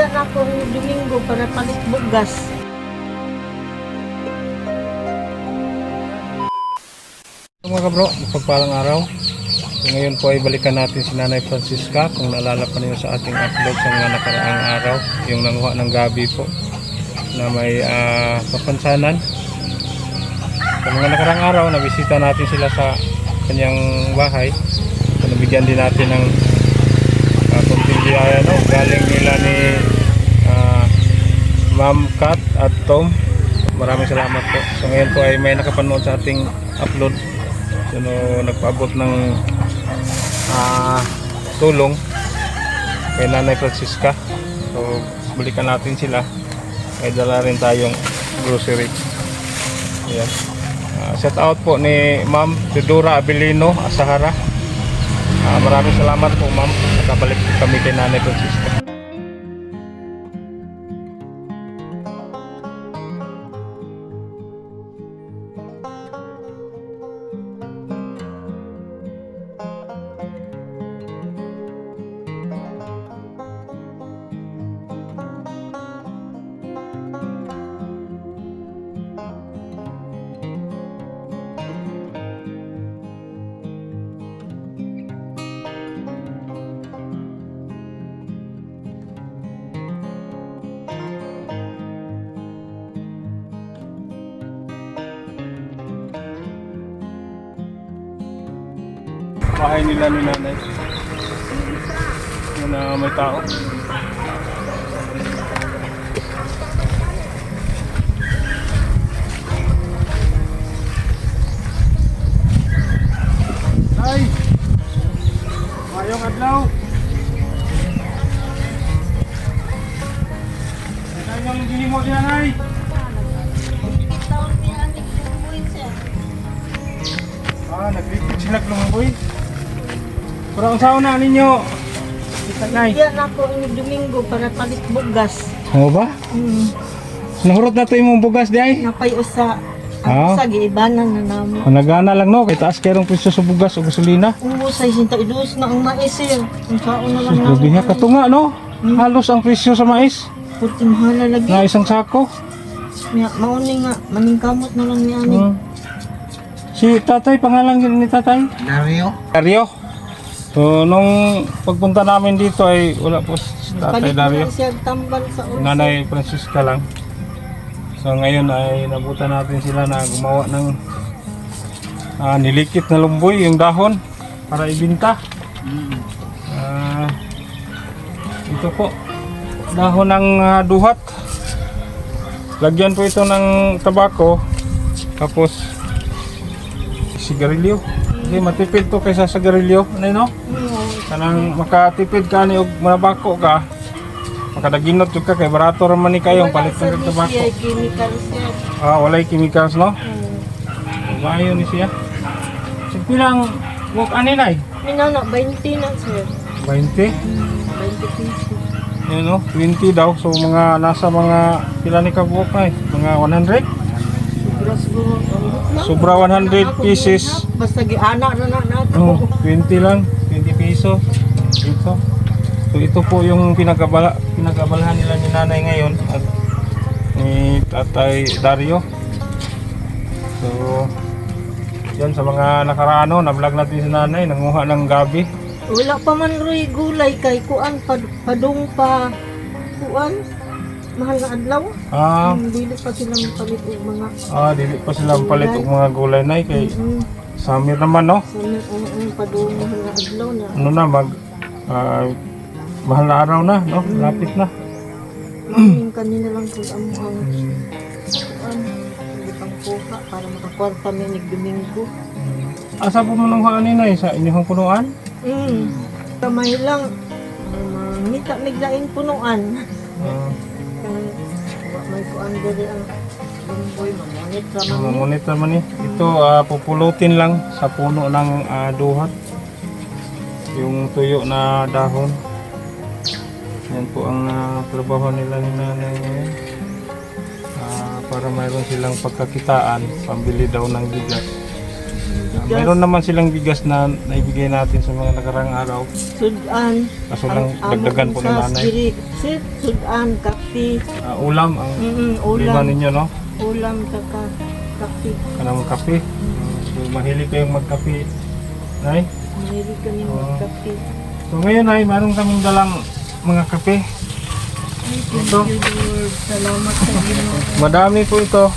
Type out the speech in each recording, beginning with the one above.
Yan ako ng Domingo para palit bugas. Mga kabro, pagpalang araw. So, ngayon po ay balikan natin si Nanay Francisca. Kung naalala pa niyo sa ating upload sa mga nakaraang araw, yung nanguha ng gabi po na may kapansanan. Sa mga nakaraang araw, nabisita natin sila sa kanyang bahay. So, nabigyan din natin ng konting biyaya, no? Galing nila ni Ma'am Kat at Tom. Maraming salamat po. So ngayon po ay may nakapanood sa ating upload. So nagpaabot ng tulong kay Nanay Francisca. So balikan natin sila. May dala rin tayong grocery. Ayan. Shout out po ni Ma'am Teodora Abilino Asahara. Maraming salamat po ma'am. Nakabalik kami kay Nanay Francisca. Bahay nila ni Nanay. Yun na may tao. Ay! Mayong adlaw! Ay, yung gini mo diyan ay! Naglipit sila lumboy. Pero ang sauna ninyo, Yan ako ng Domingo para palit bugas. oo ba? Nahurot na to yung bugas di ay? Napay usa. Ah. Ang sa giibanan na namo. Nagana lang no, kay taas kayong presyo sa bugas o gasolina. Usay sinta idus na ang mais sir. Ang saon na lang Grabe nga katunga no? Halos ang presyo sa mais puting hala lagi. na isang sako. Mauni nga maningkamot na lang ni ani. Si tatay, pangalan ni tatay? Dario. So nung pagpunta namin dito ay wala po si tatay Palit Dario. na siya tambal sa usa. Nanay Francisca lang. So ngayon ay nabutan natin sila na gumawa ng nilikit na lumboy yung dahon para ibinta. Ito po dahon ng duhat. Lagyan po ito ng tabako tapos sigarilyo. Hindi matipid to kaysa sa sigarilyo. Ano no? Kanang makatipid ka ni og manabako ka. Makadaginot jud ka kay barato ra man ni kayong palit ng tabako. Siya chemical siya. Walay chemicals no? Bayo ni siya. Sige pilang walk ani nay? Minana 20 na sir. 20. 20 pesos. Yun no, 20 daw. So mga nasa mga pila ni ka buok na mga 100. Sobra 100 pieces. Basta giana na nato. Oh, 20 lang, 20 peso. Ito. So ito po yung pinagabalahan nila ni Nanay ngayon at ni Tatay Dario. So yan sa mga nakaraano, na-vlog natin si Nanay, nanguha ng gabi. Wala pa man roy gulay kay kuan padung pa kuan mahal na adlaw. Dili pa sila mapalit og mga Dili pa sila palit og mga gulay nay kay summer naman no. Padung mahal na adlaw na. Ano na mahal na araw na no, lapit na. Maraming kanina lang kung ang kuan hindi pang kuha para makakwarta mi nig Domingo. Asa po mo nang ani nay sa inyong punuan? Kamay lang ngita miglaing punuan. May kuan diri ang lumboy mamonit naman ni. Ito pupulutin lang sa puno ng duhat. Yung tuyo na dahon. Yan po ang trabaho nila ni Nanay ngayon. Para mayroon silang pagkakitaan, pambili daw ng bigas. Mayroon naman silang bigas na naibigay natin sa mga nakarang araw. Sudan. Kaso lang dagdagan po ni nanay. Sir, sudan, kape. Ulam ang lima Ulam. ninyo, no? Ulam, saka kape. Kanang kape. So mahilig kayong magkape. Nay? Mahilig kami magkape. So ngayon ay mayroon kaming dalang mga kape. Ay, thank you, Lord. Salamat sa Ginoo. Madami po ito.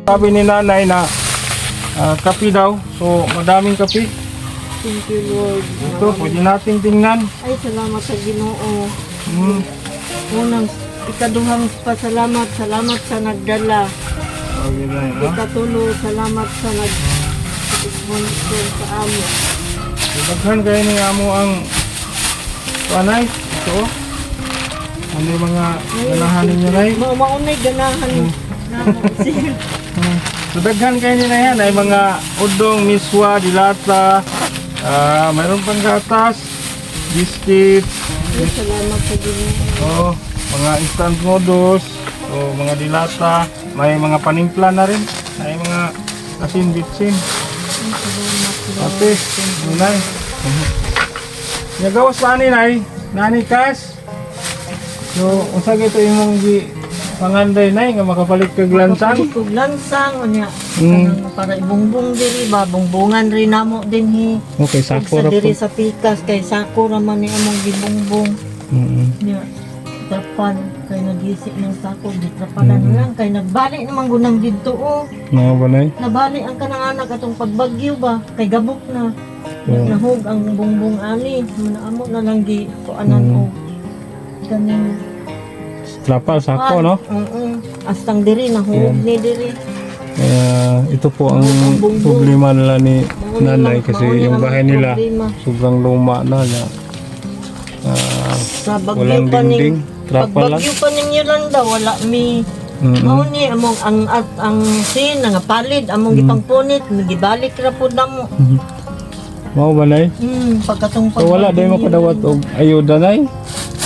Sabi ni nanay na kape daw. So madaming kape. Thank you, Lord. Ito, pwede natin tingnan. Ay, salamat sa Ginoo. Hmm. Unang, ikaduhang pasalamat. Salamat sa nagdala. Oh, yun na yun, no? Ikatulo, salamat sa nag-sponsor sa amo. Daghan kayo ni amo ang panay. Ito, oh. Ano yung mga ganahan ninyo, nay? Maunay ganahan. Namo, sir. So daghan kayo nila yan ay mga udong, miswa, dilata, mayroon pang gatas, biscuits, Ay, salamat sa Ginoo. mga instant noodles, mga dilata, may mga panimpla na rin, may mga asin bitsin, ate, nunay. Nagawas pa ni nay, nani kas. So, unsa ito yung panganday nay nga makapalit kag lansang. Kung lansang, unya. Mm. Para ibungbong diri ba, bungbungan rin namo din hi. Okay, Sa sakura po. diri sa pikas, kay sakura man ni among gibungbong. Nya, trapan, kay nagisik ng sako, di trapalan lang, kay nagbalik naman gunang dito oh. Mga ba nay? Nabalik ang kanang anak atong pagbagyo ba, kay gabok na. Oo. Nahug ang bungbong ani, amo na lang gi kuanan og kaning Trapal, sako, no? Astang diri nahug ni diri. Kaya ito po ang Bumbong. problema nila ni nanay kasi Mauni yung ang bahay nila problema. sobrang luma na. Sa bagyo Walang pa dingding, ning trapal lang. pagbagyo pa ning Yolanda wala mi mao ni among ang sin nga palid among gipangpunit gibalik ra pud namo. Mao ba nay? Pagkatong So wala din mo kadawat og ayuda nay?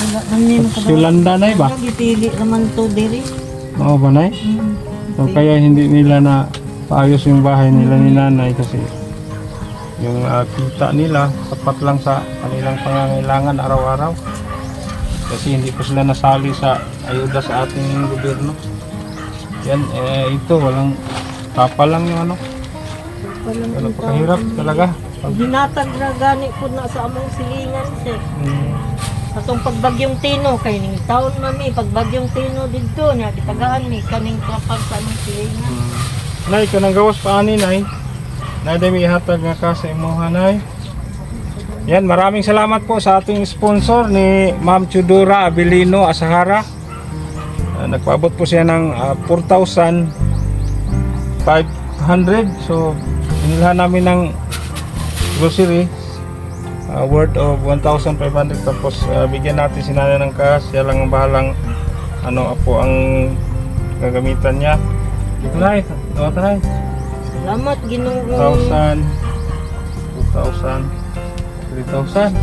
wala nang ni Yolanda nay ba? gipili naman to diri. Mao ba nay? So kaya hindi nila na paayos yung bahay nila ni nanay kasi yung kita nila sapat lang sa kanilang pangangailangan araw-araw. Kasi hindi po sila nasali sa ayuda sa ating gobyerno. Yan, ito walang tapa lang yung ano. Napakahirap talaga. Hinatag ra gani pud na sa among silingan sir. Atong pagbagyong Tino kay ning taon mami pagbagyong Tino didto nya gitagaan mi kaning trapag sa among silingan. Nay, kanang gawas pa ani nay. Nay dami ihatag nga ka sa imuha nay. Yan, maraming salamat po sa ating sponsor ni Ma'am Chudora Abilino Asahara. Nagpaabot po siya ng 4,500. So, inilhan namin ng grocery worth of 1,500 tapos bigyan natin si nanay ng cash. Siya lang ang bahalang ano po ang gagamitan niya. Dito na ito. Salamat Ginoo. 1,000, 2,000, 3,000.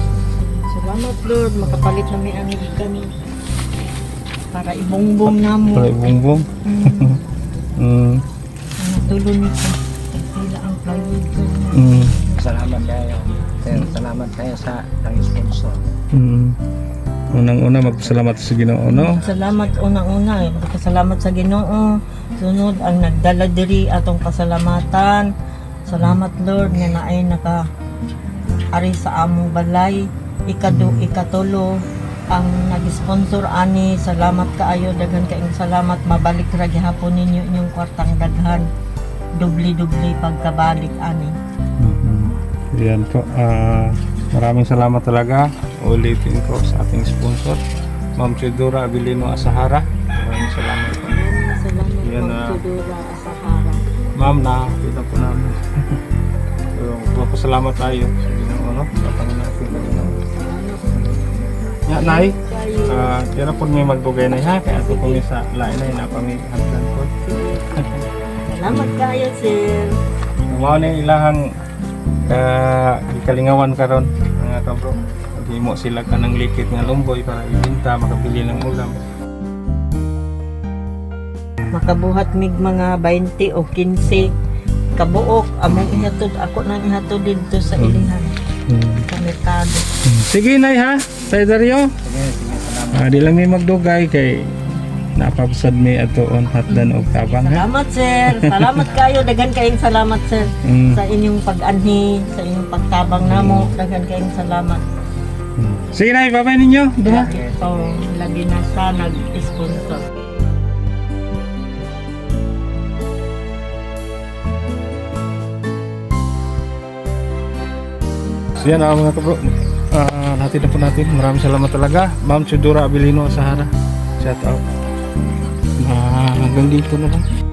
Salamat Lord makapalit nami ang ikan para ibongbong namo. Para ibungbong. Ang tulo nito. Sila ang plywood ko. Salamat kayo. Salamat kayo sa sponsor. Unang-una magpasalamat sa Ginoo, no? Salamat unang-una, salamat sa Ginoo. Sunod ang nagdala diri atong pasalamatan. Salamat Lord nga naay naka ari sa among balay. Ikatulo ang nag-sponsor ani. Salamat kaayo, daghan kaayong salamat. Mabalik ra gihapon ninyo inyong kwartang daghan. Dubli-dubli pagkabalik ani. Yan po. Maraming salamat talaga. Ulitin ko sa ating sponsor, Ma'am Chudora Abilino Asahara. Maraming salamat po. Salamat Yan, Ma'am Chudora Asahara. Ma'am, nakakita po namin. So, magpapasalamat tayo sa Ginoo, no? Sa Panginoon natin na Ginoo. Ya, nay. Tira po may magbugay na ha. Kaya ito po sa lain na napamihagdan po. Salamat kayo sir. Mao na ilahang kalingawan karon mga kabro. Himo sila kanang likit nga lumboy para ibenta makabili ng ulam. makabuhat mig mga 20 o 15 kabuok among ihatod ako nang ihatod dito sa ilihan sa merkado. Sige nay ha, Tay Dario. Sige, salamat. Di lang may magdugay kay napapasad may atoon hatdan og tabang ha. Salamat sir, salamat kayo, daghan kayong salamat sir Mm. sa inyong pag-anhi, sa inyong pagtabang namo, daghan kayong salamat. Sige nay, babay ninyo. Duha. Ito, lagi na sa nag-sponsor. So yan mga kabro, natin na po natin. Maraming salamat talaga. Ma'am Chudura Abilino Sahara. Shout out. Hanggang dito na lang.